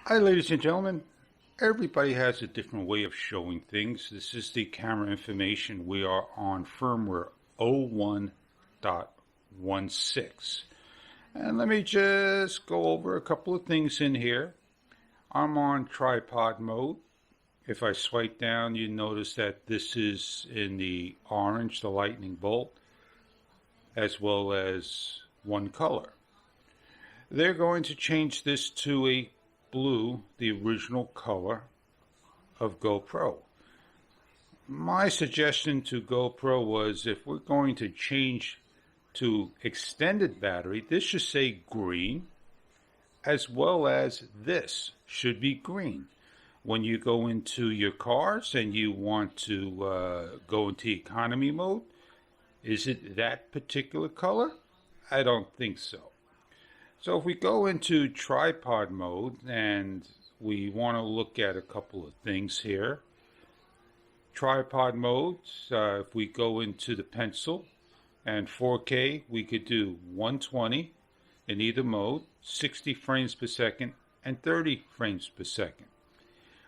Hi, ladies and gentlemen. Everybody has a different way of showing things. This is the camera information. We are on firmware 01.16. And let me just go over a couple of things in here. I'm on tripod mode. If I swipe down, you notice that this is in the orange, the lightning bolt, as well as one color. They're going to change this to a blue, the original color of GoPro. My suggestion to GoPro was, if we're going to change to extended battery, this should say green, as well as this should be green. When you go into your cars and you want to go into economy mode, is it that particular color? I don't think so. So if we go into tripod mode and we want to look at a couple of things here. Tripod mode, if we go into the pencil and 4K, we could do 120 in either mode, 60 frames per second and 30 frames per second.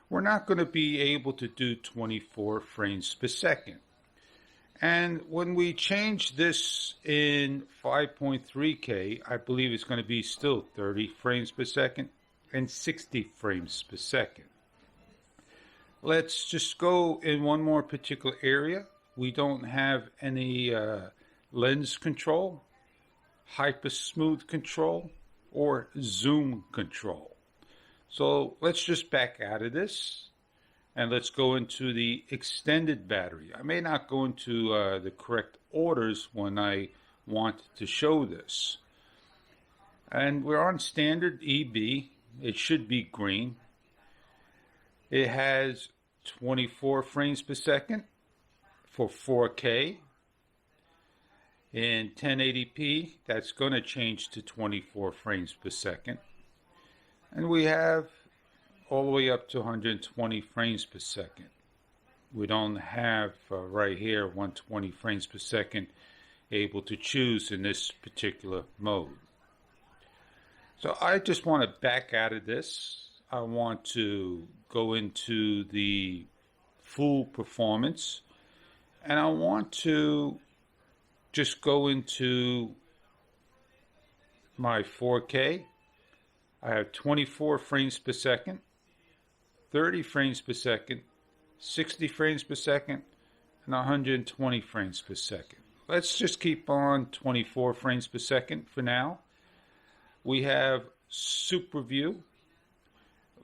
We're not going to be able to do 24 frames per second. And when we change this in 5.3K, I believe it's going to be still 30 frames per second and 60 frames per second. Let's just go in one more particular area. We don't have any lens control, hyper smooth control, or zoom control. So let's just back out of this. And let's go into the extended battery. I may not go into the correct orders when I want to show this. And we're on standard EB. It should be green. It has 24 frames per second for 4K. In 1080p, that's going to change to 24 frames per second. And we have all the way up to 120 frames per second. We don't have right here 120 frames per second able to choose in this particular mode. So I just want to back out of this. I want to go into the full performance, and I want to just go into my 4K. I have 24 frames per second, 30 frames per second, 60 frames per second, and 120 frames per second. Let's just keep on 24 frames per second for now. We have Super View.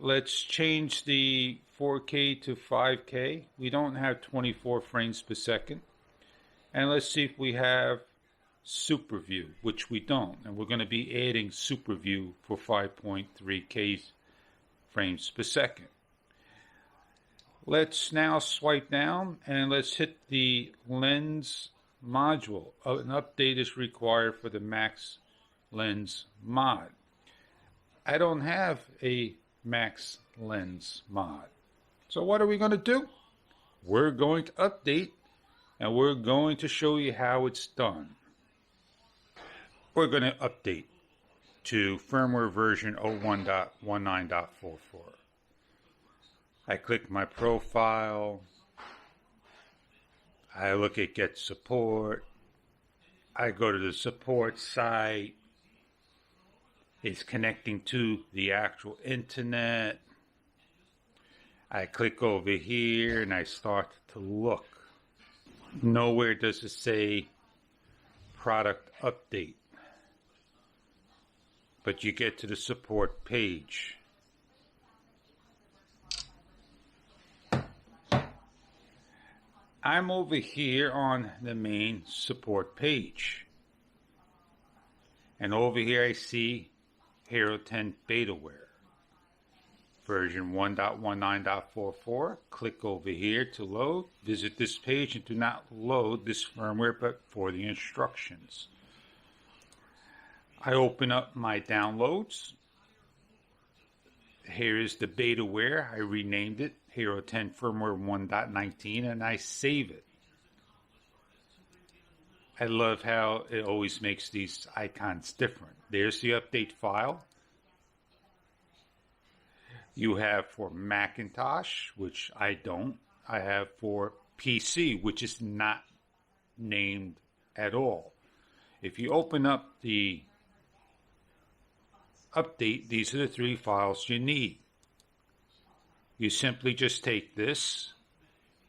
Let's change the 4K to 5K. We don't have 24 frames per second. And let's see if we have Super View, which we don't. And we're going to be adding Super View for 5.3K frames per second. Let's now swipe down and let's hit the lens module. An update is required for the Max Lens mod. I don't have a Max Lens mod. So what are we going to do? We're going to update and we're going to show you how it's done. We're going to update to firmware version 01.19.44. I click my profile, I look at get support, I go to the support site, it's connecting to the actual internet, I click over here and I start to look. Nowhere does it say product update, but you get to the support page. I'm over here on the main support page. And over here I see Hero 10 betaware. Version 1.19.44. Click over here to load. Visit this page and do not load this firmware but for the instructions. I open up my downloads. Here is the betaware. I renamed it Hero 10 firmware 1.19 and I save it. I love how it always makes these icons different. There's the update file. You have for Macintosh, which I don't. I have for PC, which is not named at all. If you open up the update, these are the 3 files you need. You simply just take this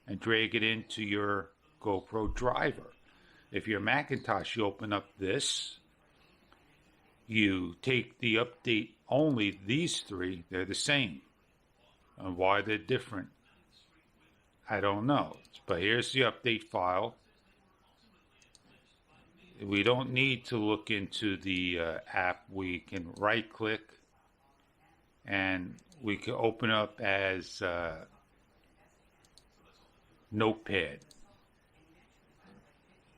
and drag it into your GoPro driver. If you're Macintosh, you open up this. You take the update only, these 3, they're the same. And why they're different, I don't know. But here's the update file. We don't need to look into the app. We can right click and we can open up as Notepad.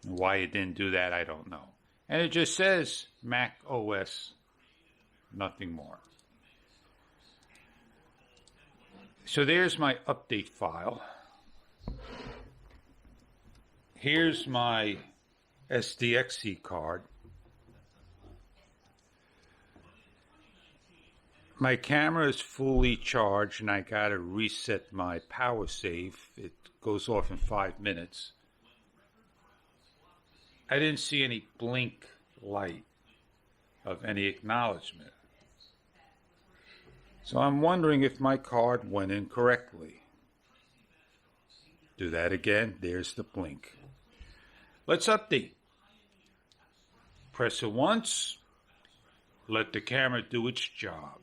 Why it didn't do that, I don't know. And it just says Mac OS, nothing more. So there's my update file. Here's my SDXC card. My camera is fully charged and I gotta reset my power save. It goes off in 5 minutes. I didn't see any blink light of any acknowledgement. So I'm wondering if my card went in correctly. Do that again, there's the blink. Let's update. Press it once, let the camera do its job.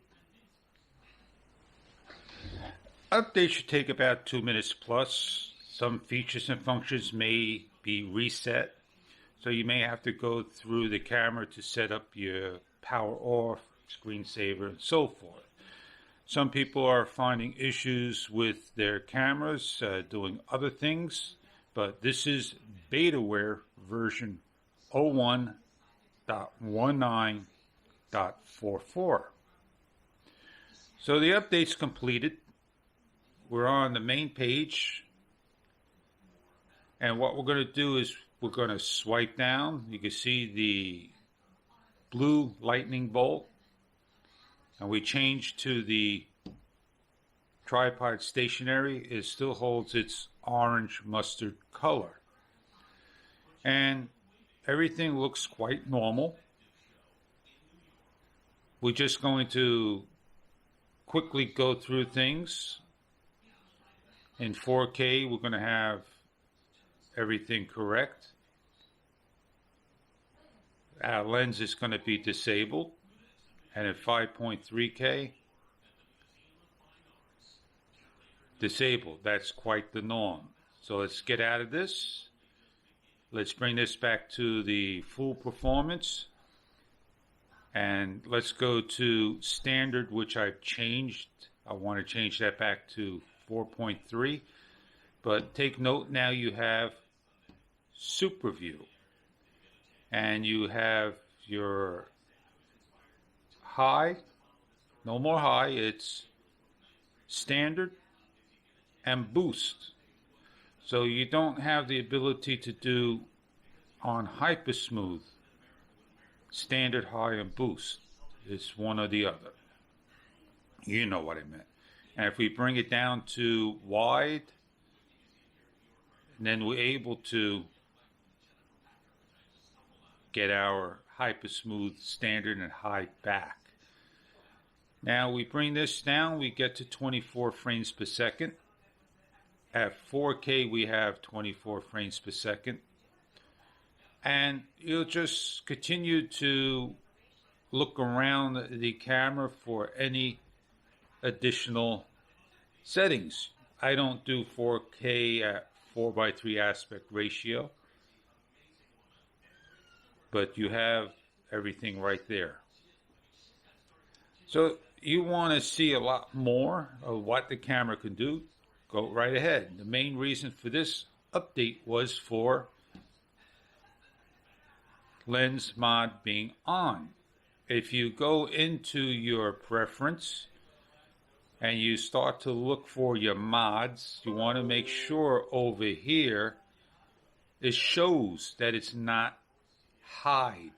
Update should take about 2 minutes plus. Some features and functions may be reset, so you may have to go through the camera to set up your power off, screensaver, and so forth. Some people are finding issues with their cameras doing other things, but this is betaware version 01.19.44. So the update's completed. We're on the main page. And what we're going to do is we're going to swipe down. You can see the blue lightning bolt. And we change to the tripod stationary. It still holds its orange mustard color. And everything looks quite normal. We're just going to quickly go through things. In 4K, we're going to have everything correct. Our lens is going to be disabled. And at 5.3K, disabled. That's quite the norm. So let's get out of this. Let's bring this back to the full performance. And let's go to standard, which I've changed. I want to change that back to 4.3. But take note, now you have super view. And you have your high, no more high, it's standard and boost. So you don't have the ability to do on hyper smooth standard, high, and boost. It's one or the other. You know what I meant. And if we bring it down to wide, then we're able to get our hyper smooth standard and high back. Now we bring this down, we get to 24 frames per second. At 4K we have 24 frames per second. And you'll just continue to look around the camera for any additional settings. I don't do 4K at 4:3 aspect ratio, but you have everything right there. So you want to see a lot more of what the camera can do, go right ahead. The main reason for this update was for lens mod being on. If you go into your preference and you start to look for your mods, you want to make sure over here it shows that it's not hide.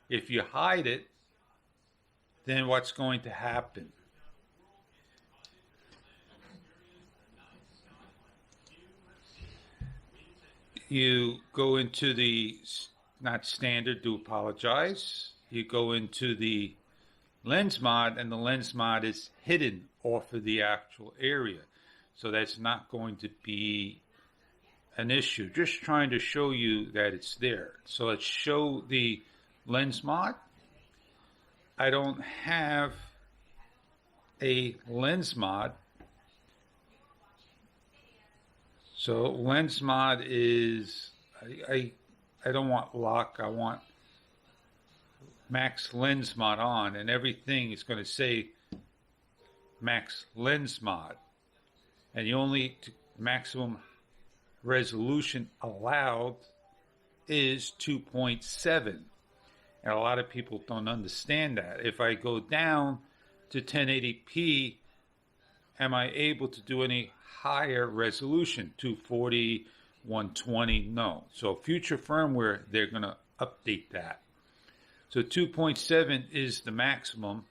If you hide it, then what's going to happen? you go into the, not standard, do apologize. You go into the lens mod, and the lens mod is hidden off of the actual area. So that's not going to be an issue. Just trying to show you that it's there. So let's show the lens mod. I don't have a lens mod. So lens mod is, I don't want lock, I want max lens mod on, and everything is going to say max lens mod. And the only maximum resolution allowed is 2.7. And a lot of people don't understand that. If I go down to 1080p, am I able to do any higher resolution? 240, 120? No. So future firmware, they're going to update that. So 2.7 is the maximum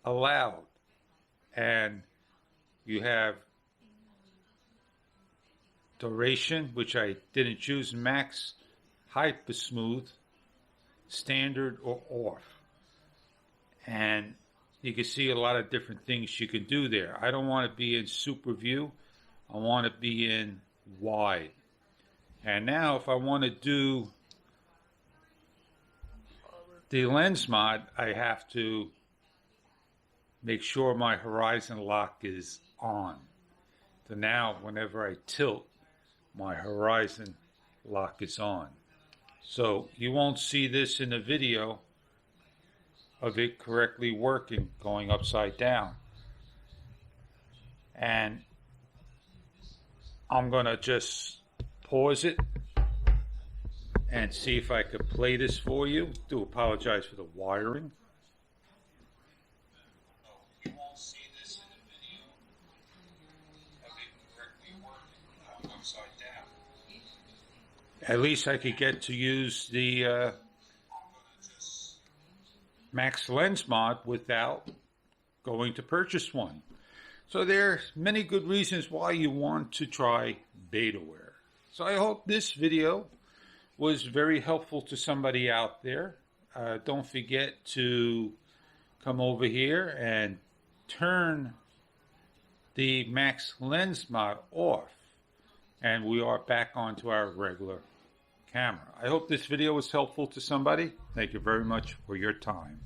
allowed. And you have duration, which I didn't choose, max, hyper smooth, standard, or off. And you can see a lot of different things you can do there. I don't want to be in super view. I want to be in wide. And now if I want to do the lens mod, I have to make sure my horizon lock is on. So now whenever I tilt, my horizon lock is on. So you won't see this in the video of it correctly working, going upside down. And I'm gonna just pause it and see if I could play this for you. Do apologize for the wiring. You won't see this in the video of it correctly working, going upside down. At least I could get to use the max lens mod without going to purchase one. So there's many good reasons why you want to try betaware. So I hope this video was very helpful to somebody out there. Don't forget to come over here and turn the max lens mod off, and we are back onto our regular camera. I hope this video was helpful to somebody. Thank you very much for your time.